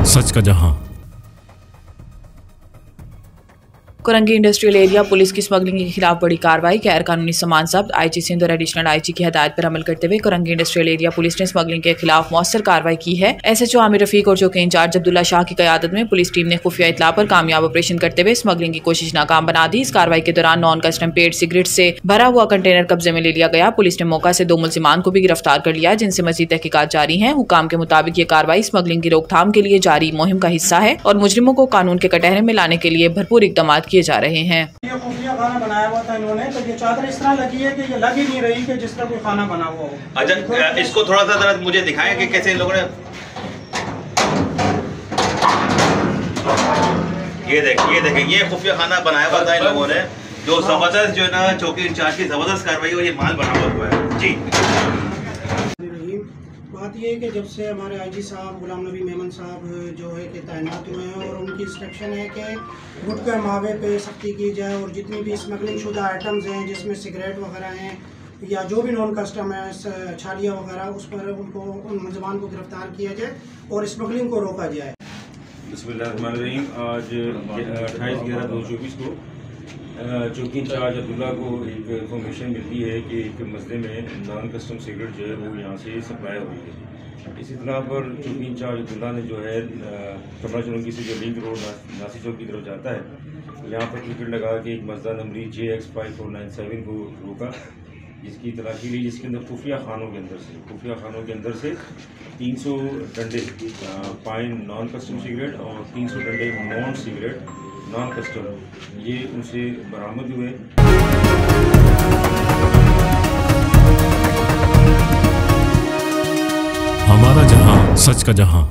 सच का जहां। Korangi industrial area police की स्मगलिंग के खिलाफ बड़ी कार्रवाई। गैर कानूनी सामान जब्त। आईजी सिंध और एडिशनल आईजी की हदायत पर अमल करते हुए कोरंगी इंडस्ट्रियल एरिया पुलिस ने स्मगलिंग के खिलाफ मौसर कार्रवाई की है। एसएचओ आमिर रफीक और चौकी इंचार्ज अब्दुल्ला शाह की क़यादत में पुलिस टीम ने खुफिया इत्तला पर कामयाब ऑपरेशन करते हुए स्मगलिंग की कोशिश नाकाम बना दी। इस कार्रवाई के दौरान नॉन कस्टम पेड सिगरेट से भरा हुआ कंटेनर कब्जे में ले लिया गया। पुलिस ने मौका से 2 मुल्जिमान को भी गिरफ्तार कर लिया, जिनसे मजीद तहकीकात जारी है। हुकाम के मुताबिक ये कार्रवाई स्मगलिंग की रोकथाम के लिए जारी मुहिम का हिस्सा है और मुजरिमों को कानून के कटहरे में लाने के लिए भरपूर इकदाम किए जा रहे हैं। ये खुफिया खाना बनाया हुआ था इन्होंने, तो ये चादर इस तरह लगी है कि ये लग ही नहीं रही कि जिस तरह कोई खाना बना हुआ हो। अच्छा, इसको थोड़ा सा जरा मुझे दिखाएं कि कैसे इन लोगों ने ये देखें ये खुफिया खाना बनाया हुआ था इन लोगों ने, जो जबरदस्त जो है ना चौकी इंचार्ज की जबरदस्त कार्रवाई और ये माल बना हुआ है जी। बात ये है कि जब से हमारे आईजी साहब गुलाम नबी मेमन साहब जो है कि तैनात हुए हैं और उनकी इंस्ट्रक्शन है कि गुटखा मावे पे सख्ती की जाए और जितनी भी स्मगलिंग शुदा आइटम्स हैं जिसमें सिगरेट वगैरह हैं या जो भी नॉन कस्टम है छालियाँ वगैरह, उस पर उनको उन मुलजमान को गिरफ्तार किया जाए और स्मगलिंग को रोका जाए। बिस्मिल्लाहिर्रहमानिर्रहीम। आज 28/11/2024 को चौकी इंचार्ज अब्दुल्ला को एक इन्फॉर्मेशन मिलती है कि एक मसले में नॉन कस्टम सिगरेट जो है वो यहाँ से सप्लाई हो रही है। इसी तरह पर चौकी इंचार्ज अब्दुल्ला ने जो है कमरा चौरंगी से जो लिंक रोड नासी चौक की तरफ जाता है, यहाँ पर टिकट लगा के एक मसला नंबरी JX5497 को रोका, जिसकी तलाशी ली, जिसके अंदर खुफिया खानों के अंदर से 300 डंडे पाइन नॉन कस्टम सिगरेट और 300 डंडे नॉन सिगरेट नॉन कस्टम ये उनसे बरामद हुए। हमारा जहां, सच का जहां।